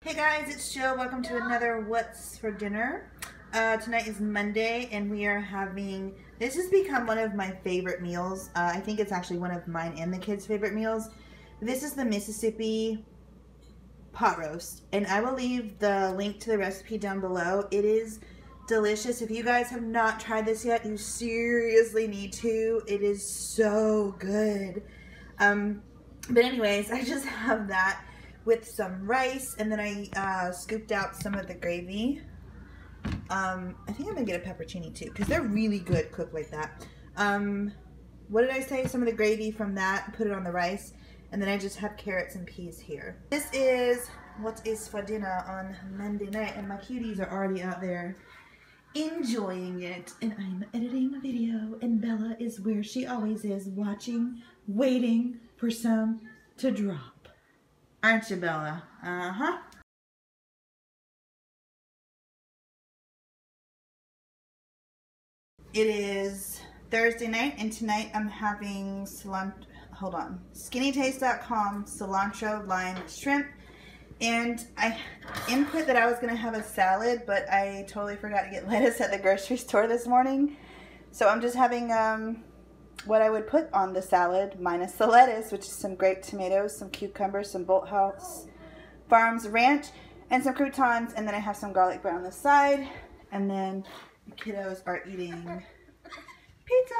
Hey guys, it's Jill. Welcome to another What's for Dinner. Tonight is Monday and we are having, this has become one of my favorite meals. I think it's actually one of mine and the kids' favorite meals. This is the Mississippi pot roast and I will leave the link to the recipe down below. It is delicious. If you guys have not tried this yet, you seriously need to. It is so good. But anyways, I just have that with some rice, and then I scooped out some of the gravy. I think I'm gonna get a pepperoni too, because they're really good cooked like that. What did I say? Some of the gravy from that, put it on the rice, and then I just have carrots and peas here. This is what is for dinner on Monday night, and my cuties are already out there enjoying it, and I'm editing a video, and Bella is where she always is, watching, waiting for some to drop. Aren't you, Bella? Uh-huh. It is Thursday night, and tonight I'm having skinnytaste.com cilantro lime shrimp. And I input that I was going to have a salad, but I totally forgot to get lettuce at the grocery store this morning. So I'm just having what I would put on the salad minus the lettuce, which is some grape tomatoes, some cucumbers, some Bolthouse Farms ranch, and some croutons. And then I have some garlic bread on the side. And then the kiddos are eating pizza.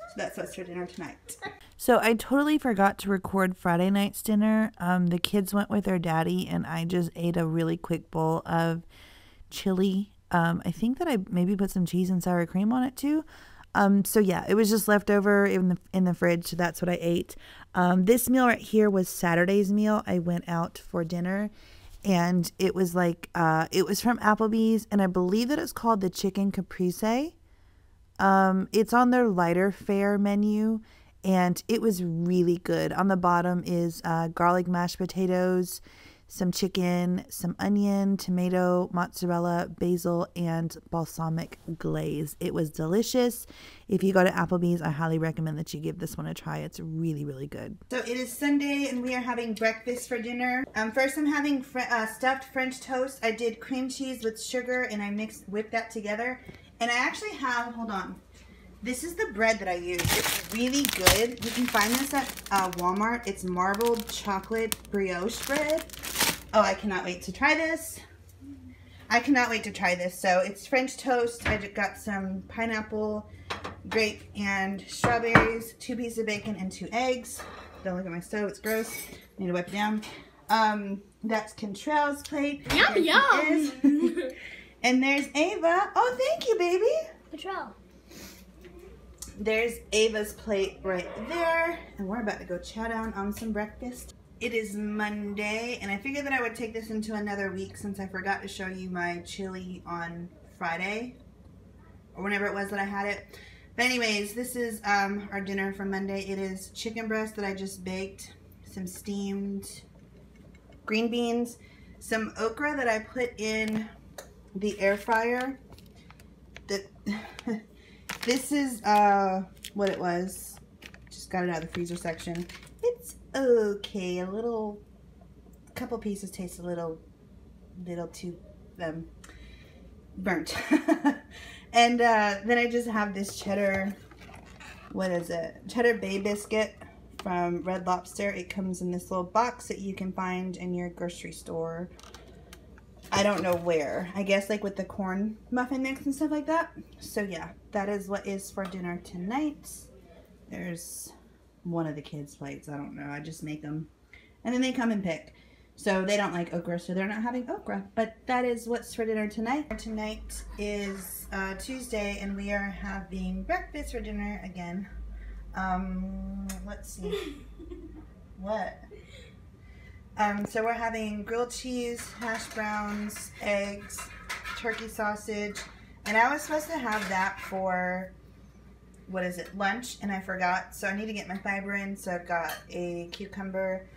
So that's what's for dinner tonight. So I totally forgot to record Friday night's dinner. The kids went with their daddy and I just ate a really quick bowl of chili. I think that I maybe put some cheese and sour cream on it too. So yeah, it was just left over in the fridge, so that's what I ate. This meal right here was Saturday's meal. I went out for dinner and it was like it was from Applebee's, and I believe that it's called the chicken Caprese. It's on their lighter fare menu, and it was really good. On the bottom is garlic mashed potatoes, some chicken, some onion, tomato, mozzarella, basil, and balsamic glaze. It was delicious. If you go to Applebee's, I highly recommend that you give this one a try. It's really, really good. So it is Sunday, and we are having breakfast for dinner. First, I'm having stuffed French toast. I did cream cheese with sugar, and I whipped that together. And I actually have, hold on. This is the bread that I use. It's really good. You can find this at Walmart. It's marbled chocolate brioche bread. Oh, I cannot wait to try this. I cannot wait to try this. So it's French toast. I just got some pineapple, grape, and strawberries, 2 pieces of bacon, and 2 eggs. Don't look at my stove. It's gross. I need to wipe it down. That's Contrell's plate. Yum, yum. And there's Ava. Oh, thank you, baby. Contrell. There's Ava's plate right there. And we're about to go chow down on some breakfast. It is Monday, and I figured that I would take this into another week since I forgot to show you my chili on Friday. Or whenever it was that I had it. But anyways, this is our dinner for Monday. It is chicken breast that I just baked. Some steamed green beans. Some okra that I put in the air fryer. This is what it was. Just got it out of the freezer section. It's okay. Couple pieces taste a little too burnt. And then I just have this cheddar. What is it? Cheddar Bay biscuit from Red Lobster. It comes in this little box that you can find in your grocery store. I don't know where. I guess like with the corn muffin mix and stuff like that. So yeah, that is what is for dinner tonight. There's one of the kids' plates. I don't know. I just make them. And then they come and pick. So they don't like okra, so they're not having okra. But that is what's for dinner tonight. Tonight is Tuesday, and we are having breakfast for dinner again. Let's see. What? So we're having grilled cheese, hash browns, eggs, turkey sausage, and I was supposed to have that for, what is it, lunch, and I forgot, so I need to get my fiber in. So I've got a cucumber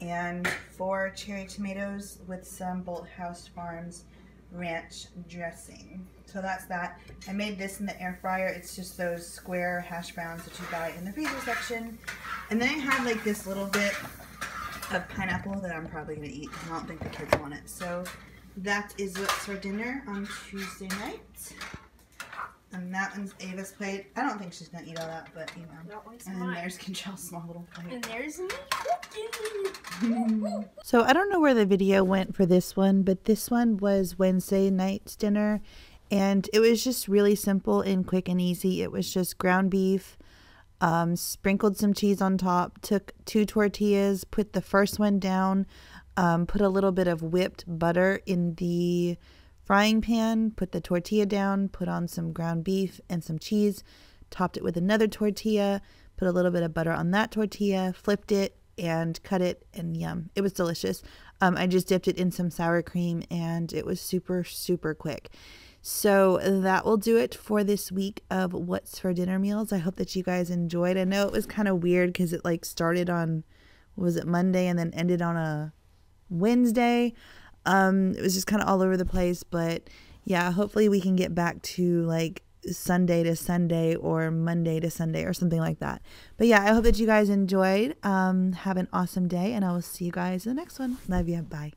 and 4 cherry tomatoes with some Bolthouse Farms ranch dressing. So that's that. I made this in the air fryer. It's just those square hash browns that you buy in the freezer section. And then I have like this little bit of pineapple that I'm probably going to eat. I don't think the kids want it. So that is what's for dinner on Tuesday night. And that one's Ava's plate. I don't think she's going to eat all that, but you know. And then there's Kinchel's small little plate. And there's me cooking. So I don't know where the video went for this one, but this one was Wednesday night's dinner. And it was just really simple and quick and easy. It was just ground beef, sprinkled some cheese on top, took 2 tortillas, put the first one down, put a little bit of whipped butter in the frying pan, put the tortilla down, put on some ground beef and some cheese, topped it with another tortilla, put a little bit of butter on that tortilla, flipped it and cut it, and yum. It was delicious. I just dipped it in some sour cream and it was super, super quick. So that will do it for this week of What's for Dinner Meals. I hope that you guys enjoyed. I know it was kind of weird because it like started on, was it Monday and then ended on a Wednesday. It was just kind of all over the place, but yeah, hopefully we can get back to like Sunday to Sunday or Monday to Sunday or something like that. But yeah, I hope that you guys enjoyed. Have an awesome day, and I will see you guys in the next one. Love you. Bye.